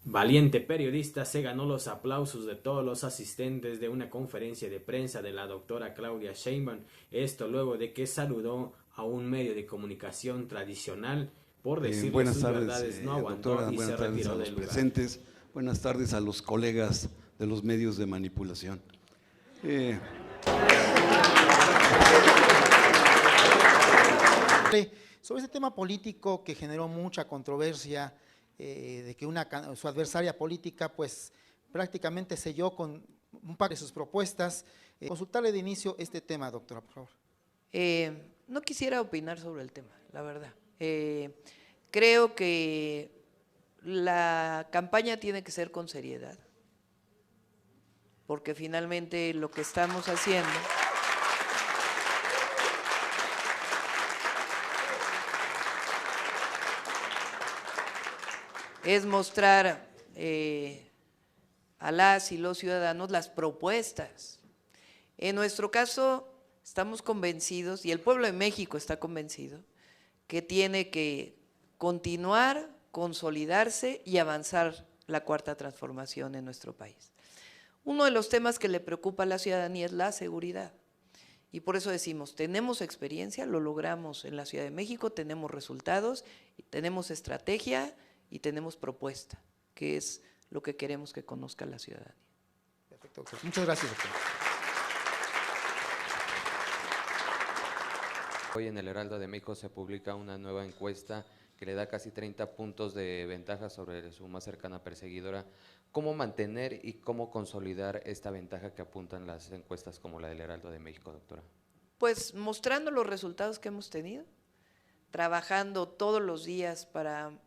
Valiente periodista se ganó los aplausos de todos los asistentes de una conferencia de prensa de la doctora Claudia Sheinbaum, esto luego de que saludó a un medio de comunicación tradicional por decirle Buenas sus tardes, verdades, no aguantó doctora, y se buenas tardes retiró a los del lugar. presentes, buenas tardes a los colegas de los medios de manipulación. Sobre este tema político que generó mucha controversia, de que su adversaria política pues prácticamente selló con un par de sus propuestas, consultarle de inicio este tema, doctora, por favor. No quisiera opinar sobre el tema, la verdad. Creo que la campaña tiene que ser con seriedad, porque finalmente lo que estamos haciendo es mostrar a las y los ciudadanos las propuestas. En nuestro caso, estamos convencidos, y el pueblo de México está convencido, que tiene que continuar, consolidarse y avanzar la cuarta transformación en nuestro país. Uno de los temas que le preocupa a la ciudadanía es la seguridad. Y por eso decimos, tenemos experiencia, lo logramos en la Ciudad de México, tenemos resultados, tenemos estrategia y tenemos propuesta, que es lo que queremos que conozca la ciudadanía. Perfecto, doctor. Muchas gracias, doctor. Hoy en el Heraldo de México se publica una nueva encuesta que le da casi 30 puntos de ventaja sobre su más cercana perseguidora. ¿Cómo mantener y cómo consolidar esta ventaja que apuntan las encuestas como la del Heraldo de México, doctora? Pues mostrando los resultados que hemos tenido, trabajando todos los días para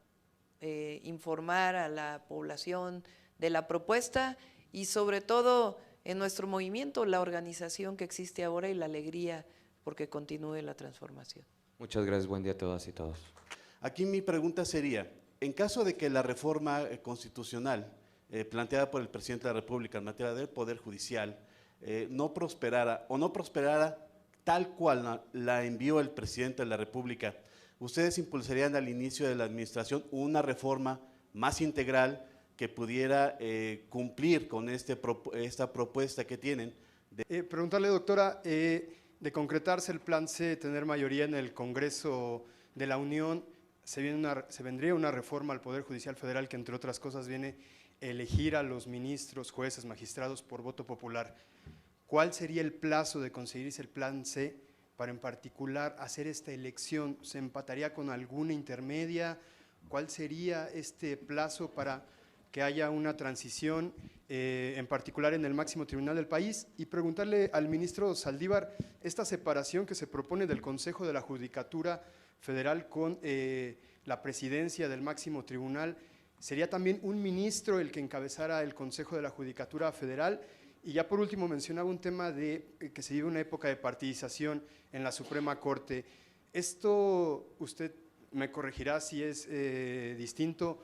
informar a la población de la propuesta y sobre todo en nuestro movimiento, la organización que existe ahora y la alegría porque continúe la transformación. Muchas gracias, buen día a todas y todos. Aquí mi pregunta sería, en caso de que la reforma constitucional planteada por el presidente de la República en materia del Poder Judicial no prosperara o no prosperara tal cual la envió el presidente de la República, ¿ustedes impulsarían al inicio de la administración una reforma más integral que pudiera cumplir con esta propuesta que tienen? Preguntarle, doctora, de concretarse el plan C, tener mayoría en el Congreso de la Unión, se vendría una reforma al Poder Judicial Federal que, entre otras cosas, viene a elegir a los ministros, jueces, magistrados por voto popular. ¿Cuál sería el plazo de conseguirse el plan C para en particular hacer esta elección? ¿Se empataría con alguna intermedia? ¿Cuál sería este plazo para que haya una transición, en particular en el máximo tribunal del país? Y preguntarle al ministro Saldívar, esta separación que se propone del Consejo de la Judicatura Federal con la presidencia del máximo tribunal, ¿sería también un ministro el que encabezara el Consejo de la Judicatura Federal? Y ya por último mencionaba un tema de que se vive una época de partidización en la Suprema Corte. Esto, usted me corregirá si es distinto,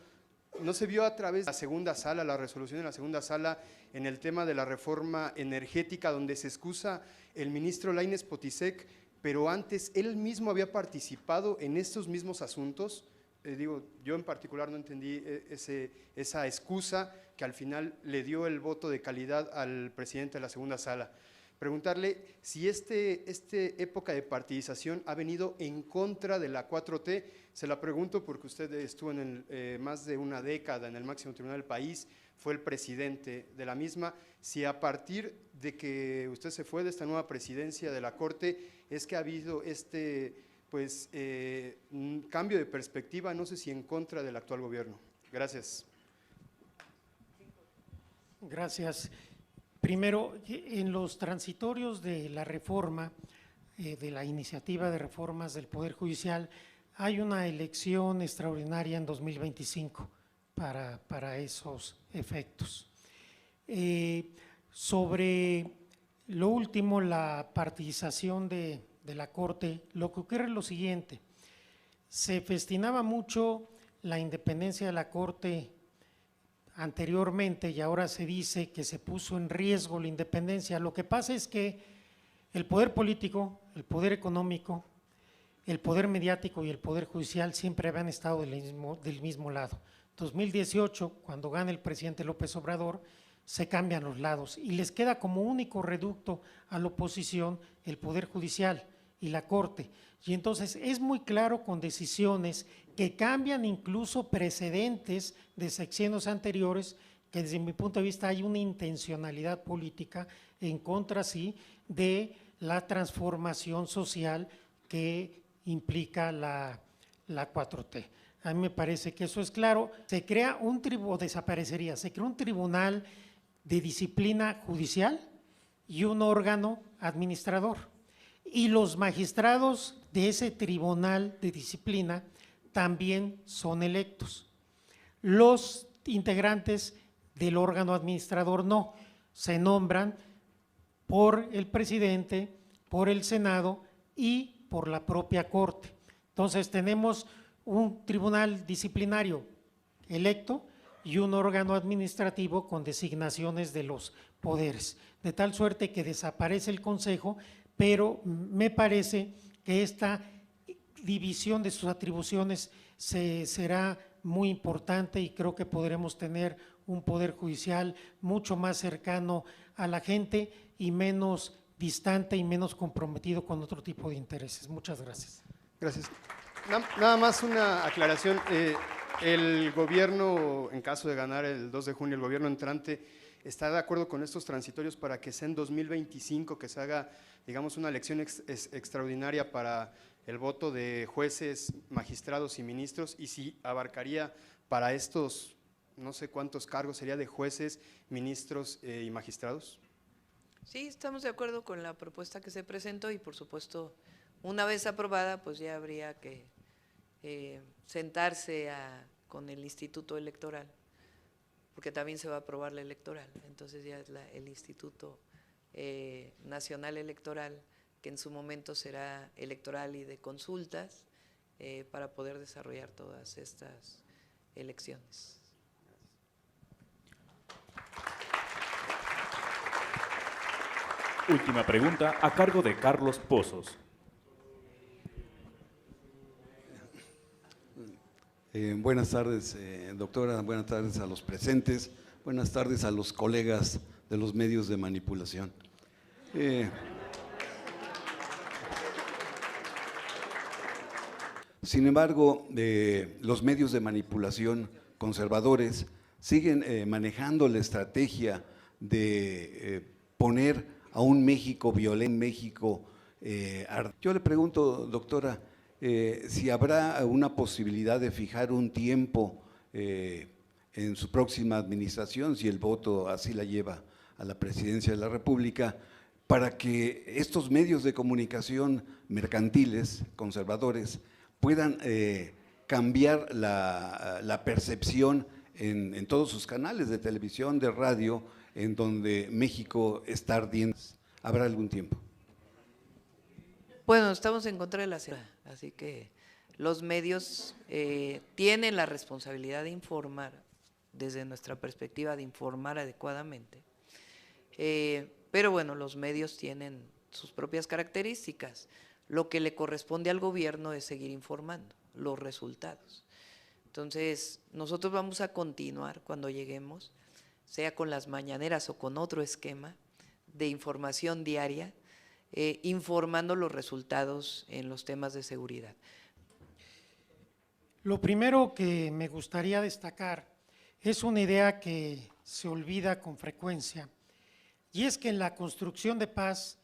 ¿no se vio a través de la segunda sala, la resolución de la segunda sala en el tema de la reforma energética, donde se excusa el ministro Lainez Potisek, pero antes él mismo había participado en estos mismos asuntos? Yo en particular no entendí esa excusa que al final le dio el voto de calidad al presidente de la segunda sala. Preguntarle si esta época de partidización ha venido en contra de la 4T. Se la pregunto porque usted estuvo en más de una década en el máximo tribunal del país, fue el presidente de la misma. Si a partir de que usted se fue de esta nueva presidencia de la Corte es que ha habido un cambio de perspectiva, no sé si en contra del actual gobierno. Gracias. Gracias. Primero, en los transitorios de la reforma, de la iniciativa de reformas del Poder Judicial, hay una elección extraordinaria en 2025 para esos efectos. Sobre lo último, la partidización de la Corte, lo que ocurre es lo siguiente: se festinaba mucho la independencia de la Corte anteriormente y ahora se dice que se puso en riesgo la independencia. Lo que pasa es que el poder político, el poder económico, el poder mediático y el poder judicial siempre habían estado del mismo lado. 2018, cuando gana el presidente López Obrador, se cambian los lados y les queda como único reducto a la oposición el Poder Judicial y la Corte. Y entonces es muy claro con decisiones que cambian incluso precedentes de sexenios anteriores, que desde mi punto de vista hay una intencionalidad política en contra, sí, de la transformación social que implica la 4T. A mí me parece que eso es claro. Se crea un tribunal, desaparecería, se crea un tribunal de disciplina judicial y un órgano administrador. Y los magistrados de ese tribunal de disciplina también son electos. Los integrantes del órgano administrador no, se nombran por el presidente, por el Senado y por la propia Corte. Entonces tenemos un tribunal disciplinario electo y un órgano administrativo con designaciones de los poderes, de tal suerte que desaparece el Consejo, pero me parece que esta división de sus atribuciones será muy importante y creo que podremos tener un poder judicial mucho más cercano a la gente y menos distante y menos comprometido con otro tipo de intereses. Muchas gracias. Gracias. Nada más una aclaración. El gobierno, en caso de ganar el 2 de junio, el gobierno entrante está de acuerdo con estos transitorios para que sea en 2025 que se haga, digamos, una elección extraordinaria para el voto de jueces, magistrados y ministros, y si abarcaría para estos, no sé cuántos cargos sería de jueces, ministros y magistrados. Sí, estamos de acuerdo con la propuesta que se presentó y por supuesto, una vez aprobada, pues ya habría que sentarse con el Instituto Electoral, porque también se va a aprobar la electoral, entonces ya es el Instituto Nacional Electoral, que en su momento será electoral y de consultas, para poder desarrollar todas estas elecciones. Última pregunta a cargo de Carlos Pozos. Buenas tardes, doctora, buenas tardes a los presentes, buenas tardes a los colegas de los medios de manipulación. Sin embargo, los medios de manipulación conservadores siguen manejando la estrategia de poner a un México violento, México Yo le pregunto, doctora, si habrá una posibilidad de fijar un tiempo en su próxima administración, si el voto así la lleva a la presidencia de la República, para que estos medios de comunicación mercantiles, conservadores, puedan cambiar la percepción en todos sus canales de televisión, de radio, en donde México está ardiendo. ¿Habrá algún tiempo? Bueno, estamos en contra de la censura, así que los medios tienen la responsabilidad de informar, desde nuestra perspectiva, de informar adecuadamente. Pero bueno, los medios tienen sus propias características. Lo que le corresponde al gobierno es seguir informando los resultados. Entonces, nosotros vamos a continuar cuando lleguemos, sea con las mañaneras o con otro esquema de información diaria, informando los resultados en los temas de seguridad. Lo primero que me gustaría destacar es una idea que se olvida con frecuencia, y es que en la construcción de paz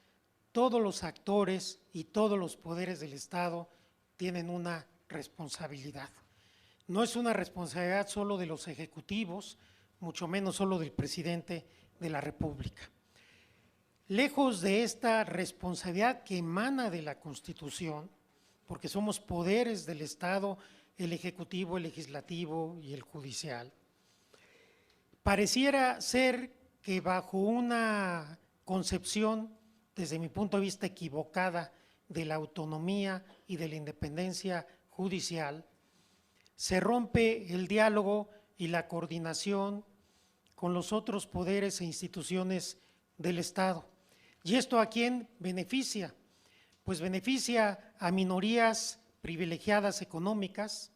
todos los actores y todos los poderes del Estado tienen una responsabilidad. No es una responsabilidad solo de los ejecutivos, mucho menos solo del presidente de la República. Lejos de esta responsabilidad que emana de la Constitución, porque somos poderes del Estado, el ejecutivo, el legislativo y el judicial, pareciera ser que bajo una concepción, desde mi punto de vista equivocada, de la autonomía y de la independencia judicial, se rompe el diálogo y la coordinación con los otros poderes e instituciones del Estado. ¿Y esto a quién beneficia? Pues beneficia a minorías privilegiadas económicas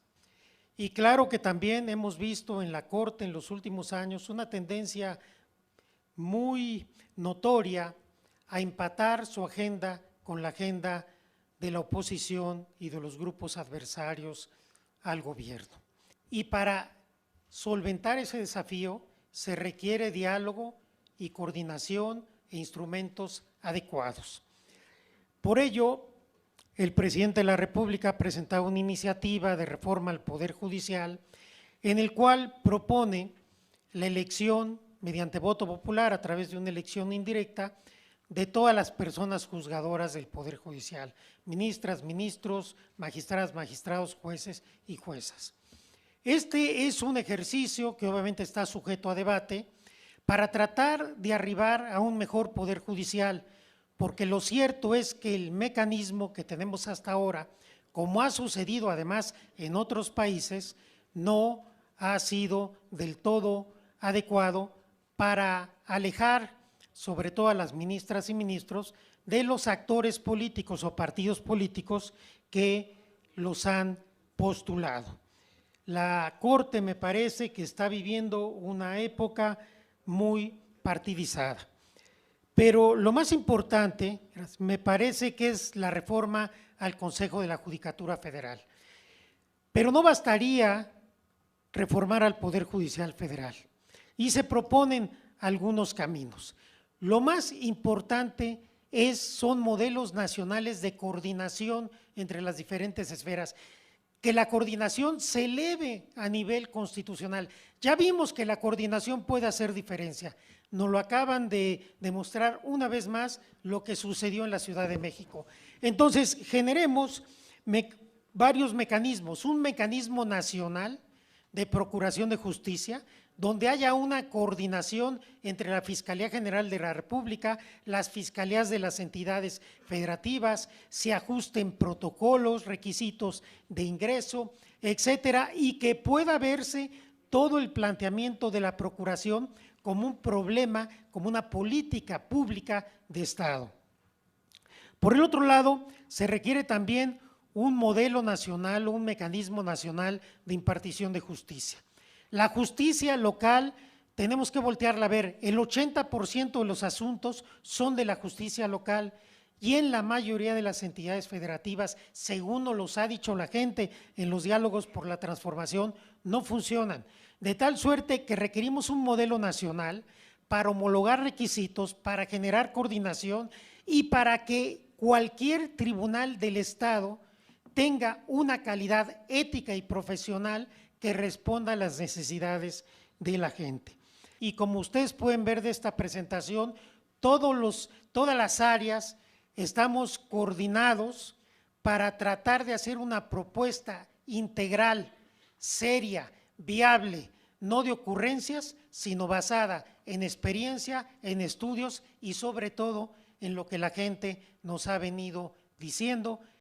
Y claro que también hemos visto en la Corte en los últimos años una tendencia muy notoria a empatar su agenda con la agenda de la oposición y de los grupos adversarios al gobierno. Y para solventar ese desafío se requiere diálogo y coordinación e instrumentos adecuados. Por ello, el presidente de la República ha presentado una iniciativa de reforma al Poder Judicial en el cual propone la elección mediante voto popular a través de una elección indirecta de todas las personas juzgadoras del Poder Judicial, ministras, ministros, magistradas, magistrados, jueces y juezas. Este es un ejercicio que obviamente está sujeto a debate para tratar de arribar a un mejor Poder Judicial, porque lo cierto es que el mecanismo que tenemos hasta ahora, como ha sucedido además en otros países, no ha sido del todo adecuado para alejar sobre todo a las ministras y ministros de los actores políticos o partidos políticos que los han postulado. La Corte me parece que está viviendo una época muy partidizada. Pero lo más importante me parece que es la reforma al Consejo de la Judicatura Federal. Pero no bastaría reformar al Poder Judicial Federal y se proponen algunos caminos. Lo más importante son modelos nacionales de coordinación entre las diferentes esferas, que la coordinación se eleve a nivel constitucional. Ya vimos que la coordinación puede hacer diferencia. Nos lo acaban de demostrar una vez más lo que sucedió en la Ciudad de México. Entonces, generemos varios mecanismos, un mecanismo nacional de procuración de justicia, donde haya una coordinación entre la Fiscalía General de la República, las fiscalías de las entidades federativas, se ajusten protocolos, requisitos de ingreso, etcétera, y que pueda verse todo el planteamiento de la procuración como un problema, como una política pública de Estado. Por el otro lado, se requiere también un modelo nacional, un mecanismo nacional de impartición de justicia. La justicia local tenemos que voltearla a ver, el 80% de los asuntos son de la justicia local y en la mayoría de las entidades federativas, según nos los ha dicho la gente en los diálogos por la transformación, no funcionan. De tal suerte que requerimos un modelo nacional para homologar requisitos, para generar coordinación y para que cualquier tribunal del Estado tenga una calidad ética y profesional que responda a las necesidades de la gente. Y como ustedes pueden ver de esta presentación, todas las áreas estamos coordinados para tratar de hacer una propuesta integral, seria, viable, no de ocurrencias, sino basada en experiencia, en estudios y sobre todo en lo que la gente nos ha venido diciendo.